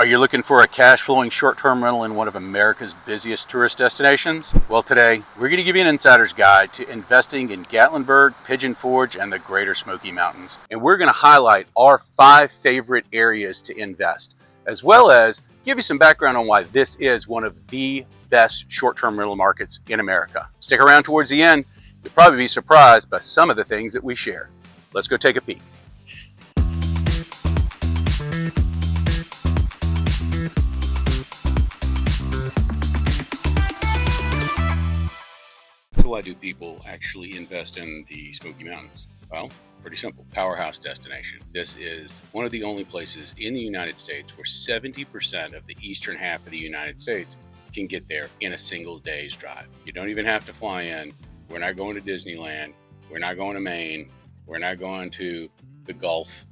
Are you looking for a cash-flowing short-term rental in one of America's busiest tourist destinations? Well, today we're going to give you an insider's guide to investing in Gatlinburg, Pigeon Forge, and the greater Smoky Mountains. And we're going to highlight our 5 favorite areas to invest, as well as give you some background on why this is one of the best short-term rental markets in America. Stick around towards the end. You'll probably be surprised by some of the things that we share. Let's go take a peek. So why do people actually invest in the Smoky Mountains? Well, pretty simple. Powerhouse destination. This is one of the only places in the United States where 70% of the eastern half of the United States can get there in a single day's drive. You don't even have to fly in. We're not going to Disneyland. We're not going to Maine. We're not going to the Gulf.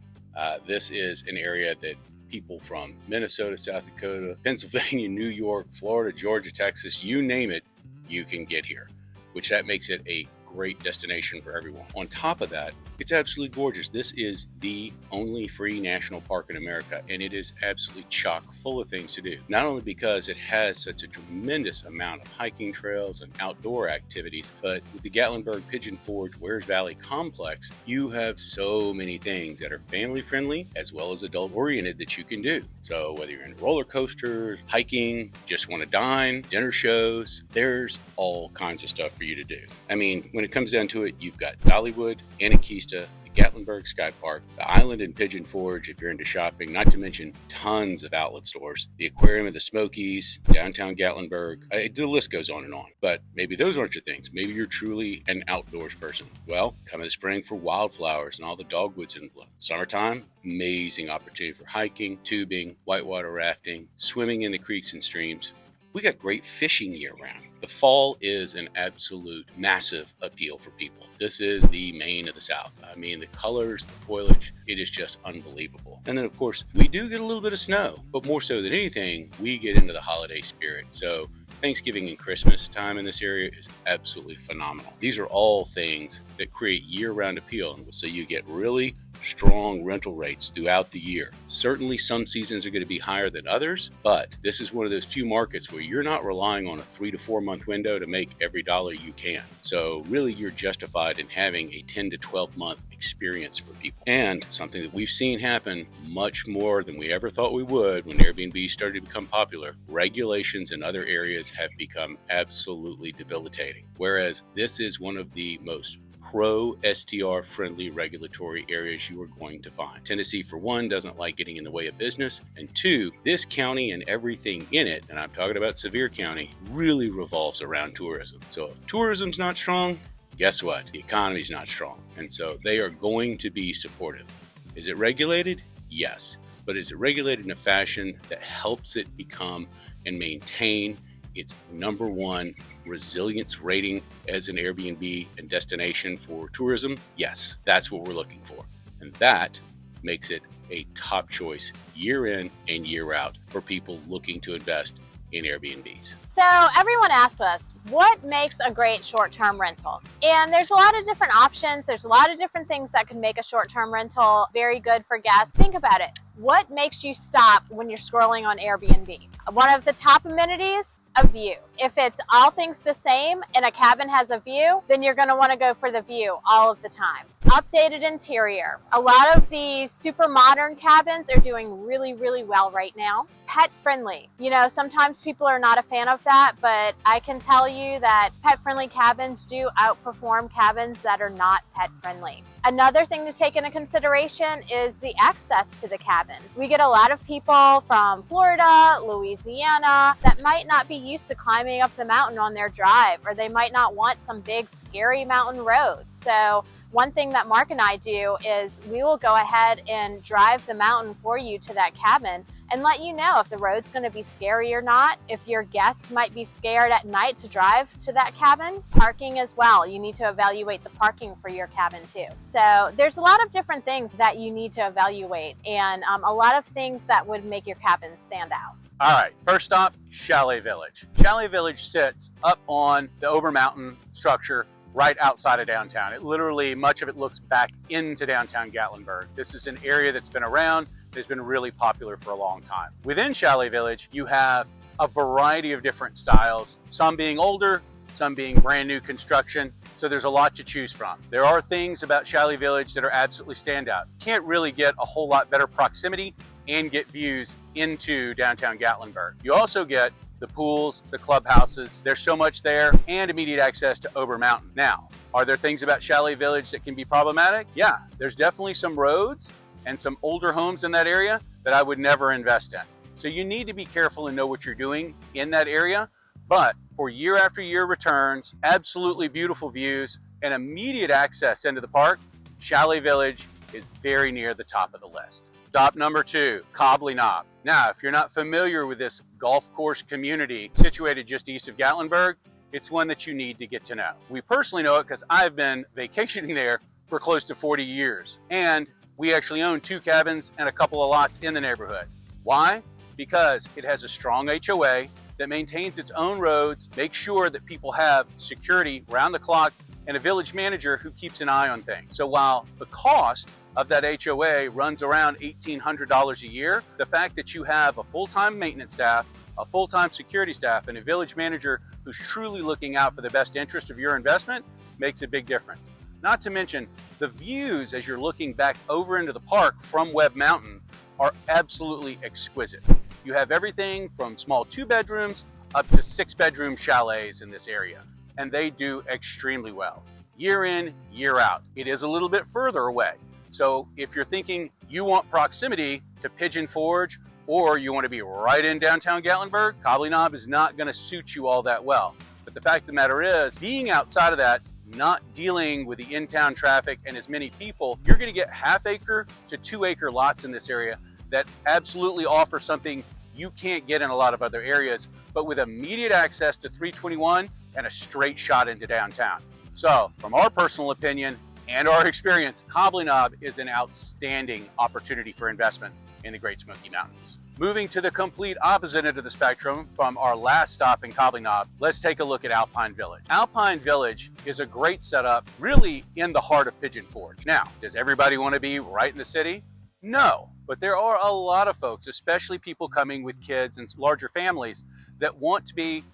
This is an area that people from Minnesota, South Dakota, Pennsylvania, New York, Florida, Georgia, Texas, you name it, you can get here, which that makes it a great destination for everyone. On top of that, it's absolutely gorgeous. This is the only free national park in America, and it is absolutely chock full of things to do. Not only because it has such a tremendous amount of hiking trails and outdoor activities, but with the Gatlinburg, Pigeon Forge, Wears Valley complex, you have so many things that are family friendly as well as adult oriented that you can do. So whether you're in roller coasters, hiking, just want to dine, dinner shows, there's all kinds of stuff for you to do. I mean, when it comes down to it, you've got Dollywood, Anakista, the Gatlinburg Sky Park, the Island and Pigeon Forge if you're into shopping, not to mention tons of outlet stores, the Aquarium of the Smokies, downtown Gatlinburg. The list goes on and on. But maybe those aren't your things. Maybe you're truly an outdoors person. Well, come in the spring for wildflowers and all the dogwoods in bloom. Summertime, amazing opportunity for hiking, tubing, whitewater rafting, swimming in the creeks and streams. We got great fishing year-round. The fall is an absolute massive appeal for people. This is the Maine of the South. I mean, the colors, the foliage, it is just unbelievable. And then, of course, we do get a little bit of snow, but more so than anything, we get into the holiday spirit. So Thanksgiving and Christmas time in this area is absolutely phenomenal. These are all things that create year-round appeal. So you get really strong rental rates throughout the year. Certainly some seasons are going to be higher than others, but this is one of those few markets where you're not relying on a 3 to 4 month window to make every dollar you can. So really you're justified in having a 10 to 12 month experience for people. And something that we've seen happen much more than we ever thought we would when Airbnb started to become popular, regulations in other areas have become absolutely debilitating. Whereas this is one of the most Pro-STR friendly regulatory areas you are going to find. Tennessee, for one, doesn't like getting in the way of business. And 2, this county and everything in it, and I'm talking about Sevier County, really revolves around tourism. So if tourism's not strong, guess what? The economy's not strong. And so they are going to be supportive. Is it regulated? Yes. But is it regulated in a fashion that helps it become and maintain its #1 resilience rating as an Airbnb and destination for tourism? Yes, that's what we're looking for. And that makes it a top choice year in and year out for people looking to invest in Airbnbs. So everyone asks us, what makes a great short-term rental? And there's a lot of different options. There's a lot of different things that can make a short-term rental very good for guests. Think about it. What makes you stop when you're scrolling on Airbnb? One of the top amenities, a view. If it's all things the same and a cabin has a view, then you're going to want to go for the view all of the time. Updated interior. A lot of these super modern cabins are doing really, really well right now. Pet friendly. You know, sometimes people are not a fan of that, but I can tell you that pet friendly cabins do outperform cabins that are not pet friendly. Another thing to take into consideration is the access to the cabin. We get a lot of people from Florida, Louisiana that might not be used to climbing up the mountain on their drive, or they might not want some big scary mountain roads. So one thing that Mark and I do is we will go ahead and drive the mountain for you to that cabin and let you know if the road's going to be scary or not, if your guests might be scared at night to drive to that cabin. Parking as well. You need to evaluate the parking for your cabin too. So there's a lot of different things that you need to evaluate, and a lot of things that would make your cabin stand out. All right, first stop, Chalet Village. Chalet Village sits up on the Overmountain structure right outside of downtown. It literally, much of it looks back into downtown Gatlinburg. This is an area that's been around has been really popular for a long time. Within Chalet Village, you have a variety of different styles, some being older, some being brand new construction, so there's a lot to choose from. There are things about Chalet Village that are absolutely standout. Can't really get a whole lot better proximity and get views into downtown Gatlinburg. You also get the pools, the clubhouses, there's so much there, and immediate access to Ober Mountain. Now, are there things about Chalet Village that can be problematic? Yeah, there's definitely some roads and some older homes in that area that I would never invest in. So you need to be careful and know what you're doing in that area. But for year after year returns, absolutely beautiful views, and immediate access into the park, Chalet Village is very near the top of the list. Stop number 2, Cobbly Knob. Now, if you're not familiar with this golf course community situated just east of Gatlinburg, it's one that you need to get to know. We personally know it because I've been vacationing there for close to 40 years. And we actually own 2 cabins and a couple of lots in the neighborhood. Why? Because it has a strong HOA that maintains its own roads, makes sure that people have security around the clock, and a village manager who keeps an eye on things. So while the cost of that HOA runs around $1,800 a year, the fact that you have a full-time maintenance staff, a full-time security staff, and a village manager who's truly looking out for the best interest of your investment makes a big difference. Not to mention, the views as you're looking back over into the park from Webb Mountain are absolutely exquisite. You have everything from small 2-bedrooms up to 6-bedroom chalets in this area, and they do extremely well. Year in, year out. It is a little bit further away. So if you're thinking you want proximity to Pigeon Forge, or you want to be right in downtown Gatlinburg, Cobbly Knob is not going to suit you all that well. But the fact of the matter is, being outside of that, not dealing with the in-town traffic and as many people, you're going to get half-acre to 2-acre lots in this area that absolutely offer something you can't get in a lot of other areas, but with immediate access to 321 and a straight shot into downtown. So, from our personal opinion and our experience, Cobbly Knob is an outstanding opportunity for investment in the Great Smoky Mountains. Moving to the complete opposite end of the spectrum from our last stop in Cobbly Knob, let's take a look at Alpine Village. Alpine Village is a great setup really in the heart of Pigeon Forge. Now, does everybody want to be right in the city? No, but there are a lot of folks, especially people coming with kids and larger families, that want to be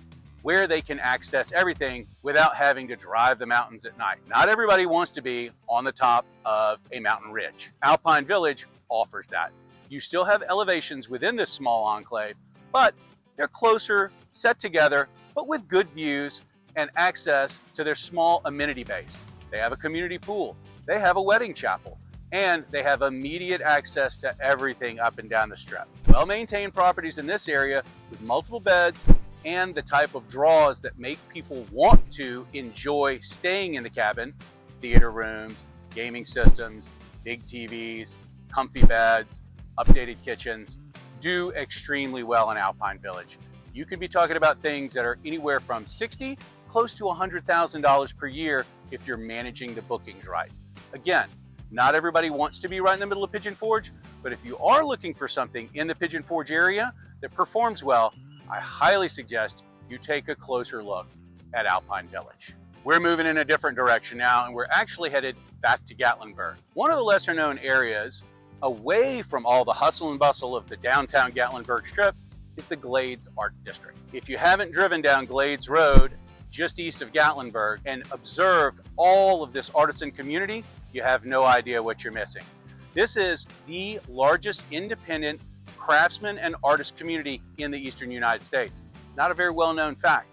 where they can access everything without having to drive the mountains at night. Not everybody wants to be on the top of a mountain ridge. Alpine Village offers that. You still have elevations within this small enclave, but they're closer, set together, but with good views and access to their small amenity base. They have a community pool, they have a wedding chapel, and they have immediate access to everything up and down the strip. Well-maintained properties in this area with multiple beds and the type of draws that make people want to enjoy staying in the cabin: theater rooms, gaming systems, big TVs, comfy beds, updated kitchens, do extremely well in Alpine Village. You could be talking about things that are anywhere from $60,000 close to $100,000 per year if you're managing the bookings right. Again, not everybody wants to be right in the middle of Pigeon Forge, but if you are looking for something in the Pigeon Forge area that performs well, I highly suggest you take a closer look at Alpine Village. We're moving in a different direction now, and we're actually headed back to Gatlinburg. One of the lesser known areas away from all the hustle and bustle of the downtown Gatlinburg strip is the Glades Art District. If you haven't driven down Glades Road just east of Gatlinburg and observed all of this artisan community, you have no idea what you're missing. This is the largest independent craftsman and artist community in the eastern United States. Not a very well-known fact,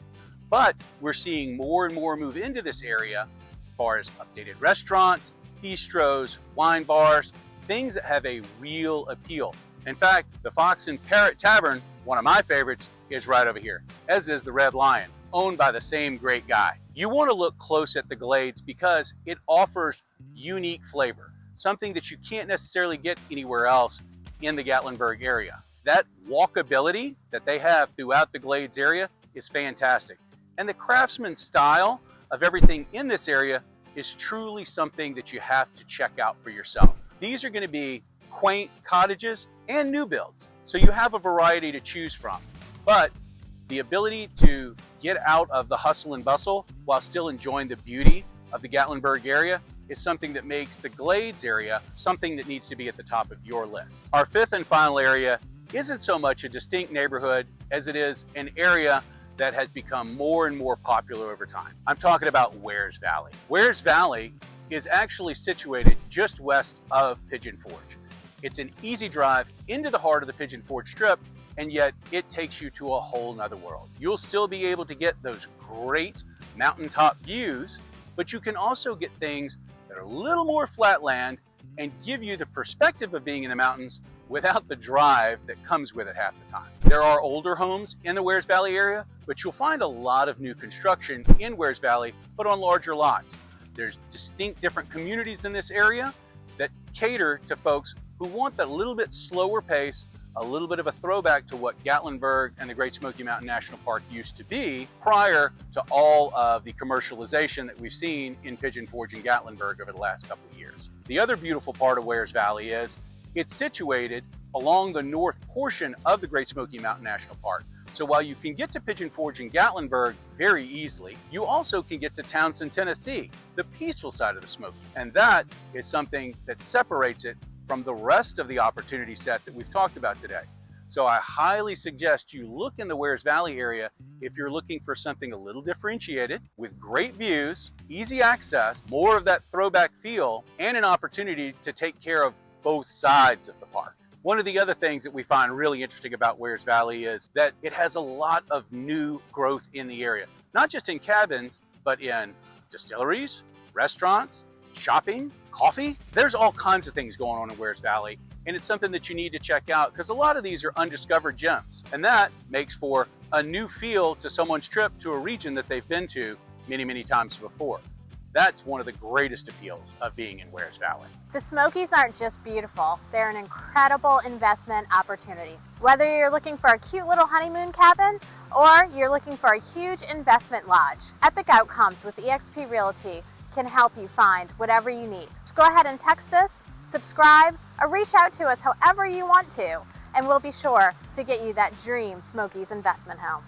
but we're seeing more and more move into this area as far as updated restaurants, bistros, wine bars, things that have a real appeal. In fact, the Fox and Parrot Tavern, one of my favorites, is right over here, as is the Red Lion, owned by the same great guy. You want to look close at the Glades because it offers unique flavor, something that you can't necessarily get anywhere else in the Gatlinburg area. That walkability that they have throughout the Glades area is fantastic. And the craftsman style of everything in this area is truly something that you have to check out for yourself. These are going to be quaint cottages and new builds, so you have a variety to choose from. But the ability to get out of the hustle and bustle while still enjoying the beauty of the Gatlinburg area is something that makes the Glades area something that needs to be at the top of your list. Our fifth and final area isn't so much a distinct neighborhood as it is an area that has become more and more popular over time. I'm talking about Wears Valley. Wears Valley is actually situated just west of Pigeon Forge. It's an easy drive into the heart of the Pigeon Forge Strip, and yet it takes you to a whole nother world. You'll still be able to get those great mountaintop views, but you can also get things that are a little more flatland and give you the perspective of being in the mountains without the drive that comes with it half the time. There are older homes in the Wears Valley area, but you'll find a lot of new construction in Wears Valley, but on larger lots. There's distinct different communities in this area that cater to folks who want that little bit slower pace, a little bit of a throwback to what Gatlinburg and the Great Smoky Mountain National Park used to be prior to all of the commercialization that we've seen in Pigeon Forge and Gatlinburg over the last couple of years. The other beautiful part of Wears Valley is it's situated along the north portion of the Great Smoky Mountain National Park. So while you can get to Pigeon Forge and Gatlinburg very easily, you also can get to Townsend, Tennessee, the peaceful side of the Smoky. And that is something that separates it from the rest of the opportunity set that we've talked about today. So I highly suggest you look in the Wears Valley area if you're looking for something a little differentiated with great views, easy access, more of that throwback feel, and an opportunity to take care of both sides of the park. One of the other things that we find really interesting about Wears Valley is that it has a lot of new growth in the area, not just in cabins, but in distilleries, restaurants, shopping, coffee. There's all kinds of things going on in Wears Valley, and it's something that you need to check out because a lot of these are undiscovered gems, and that makes for a new feel to someone's trip to a region that they've been to many, many times before. That's one of the greatest appeals of being in Wears Valley. The Smokies aren't just beautiful, they're an incredible investment opportunity. Whether you're looking for a cute little honeymoon cabin or you're looking for a huge investment lodge, Epic Outcomes with eXp Realty can help you find whatever you need. Just go ahead and text us, subscribe, or reach out to us however you want to, and we'll be sure to get you that dream Smokies investment home.